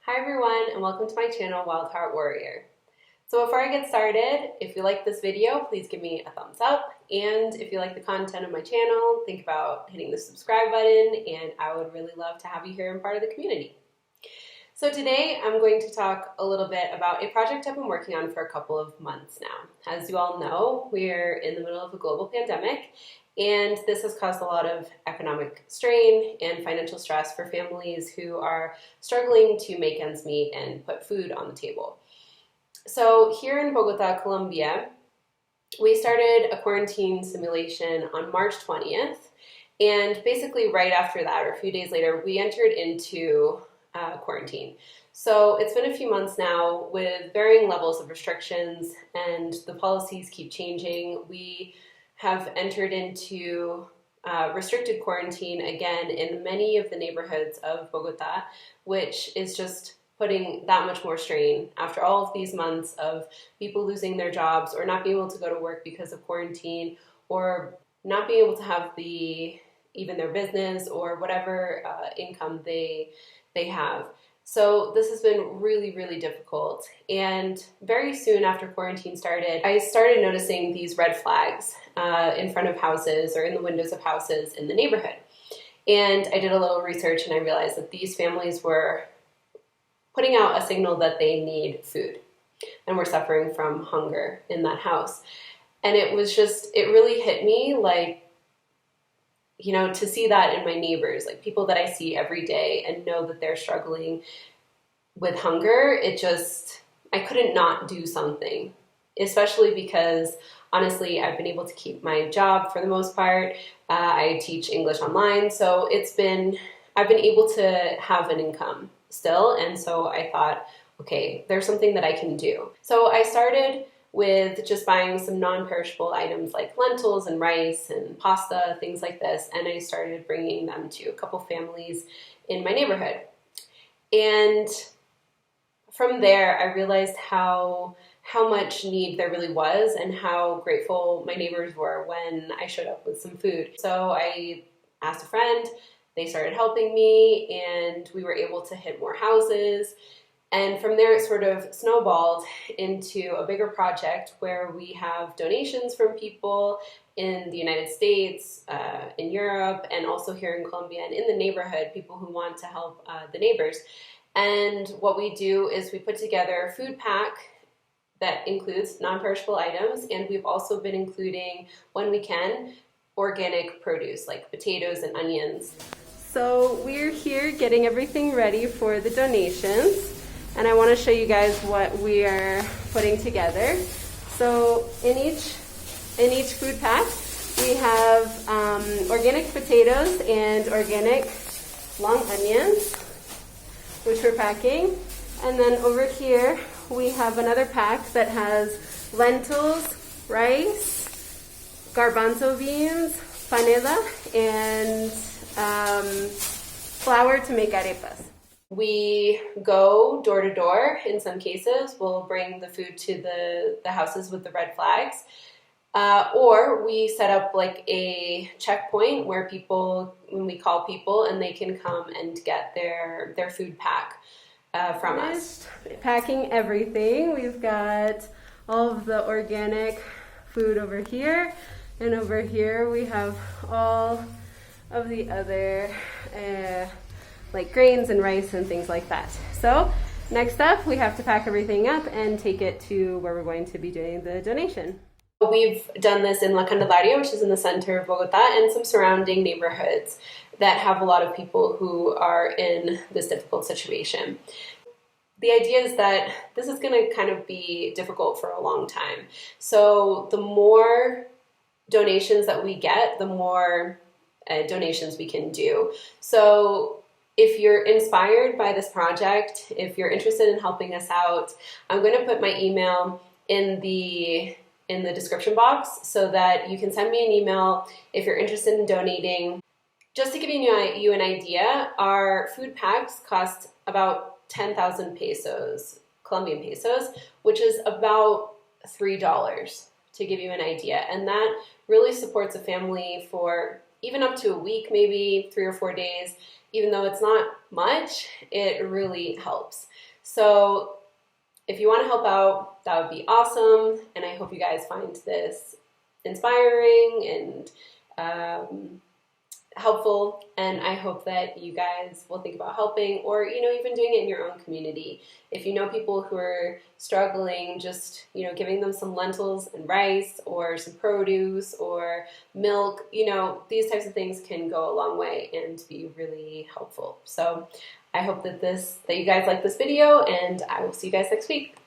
Hi everyone, and welcome to my channel, Wild Heart Warrior. So before I get started, if you like this video, please give me a thumbs up. And if you like the content of my channel, think about hitting the subscribe button, and I would really love to have you here and part of the community. So today I'm going to talk a little bit about a project I've been working on for a couple of months now. As you all know, we're in the middle of a global pandemic, and this has caused a lot of economic strain and financial stress for families who are struggling to make ends meet and put food on the table. So here in Bogota, Colombia, we started a quarantine simulation on March 20th, and basically right after that, or a few days later, we entered into quarantine. So it's been a few months now with varying levels of restrictions, and the policies keep changing. We have entered into restricted quarantine again in many of the neighborhoods of Bogota, which is just putting that much more strain after all of these months of people losing their jobs or not being able to go to work because of quarantine, or not being able to have even their business or whatever income they have. So this has been really, really difficult. And very soon after quarantine started, I started noticing these red flags in front of houses or in the windows of houses in the neighborhood. And I did a little research and I realized that these families were putting out a signal that they need food and were suffering from hunger in that house. And it really hit me, like, you know, to see that in my neighbors, like people that I see every day and know that they're struggling with hunger. I couldn't not do something, especially because honestly, I've been able to keep my job for the most part. I teach English online, so I've been able to have an income still. And so I thought, okay, there's something that I can do. So I started with just buying some non-perishable items like lentils and rice and pasta, things like this, and I started bringing them to a couple families in my neighborhood. And from there, I realized how much need there really was and how grateful my neighbors were when I showed up with some food. So I asked a friend, they started helping me, and we were able to hit more houses. And from there, it sort of snowballed into a bigger project where we have donations from people in the United States, in Europe, and also here in Colombia and in the neighborhood, people who want to help the neighbors. And what we do is we put together a food pack that includes non-perishable items, and we've also been including, when we can, organic produce like potatoes and onions. So we're here getting everything ready for the donations. And I want to show you guys what we are putting together. So in each food pack, we have organic potatoes and organic long onions, which we're packing. And then over here, we have another pack that has lentils, rice, garbanzo beans, panela, and flour to make arepas. We go door to door in some cases. We'll bring the food to the houses with the red flags. Or we set up like a checkpoint where when we call people, and they can come and get their food pack from us. Packing everything. We've got all of the organic food over here. And over here we have all of the other like grains and rice and things like that. So next up, we have to pack everything up and take it to where we're going to be doing the donation. We've done this in La Candelaria, which is in the center of Bogota, and some surrounding neighborhoods that have a lot of people who are in this difficult situation. The idea is that this is going to kind of be difficult for a long time. So the more donations that we get, the more donations we can do. So if you're inspired by this project, if you're interested in helping us out, I'm going to put my email in the description box so that you can send me an email if you're interested in donating. Just to give you an idea, our food packs cost about 10,000 pesos, Colombian pesos, which is about $3, to give you an idea. And that really supports a family for even up to a week, maybe 3 or 4 days, even though it's not much, it really helps. So if you want to help out, that would be awesome. And I hope you guys find this inspiring and helpful. And I hope that you guys will think about helping, or, even doing it in your own community. If you know people who are struggling, just, giving them some lentils and rice or some produce or milk, these types of things can go a long way and be really helpful. So I hope that you guys like this video, and I will see you guys next week.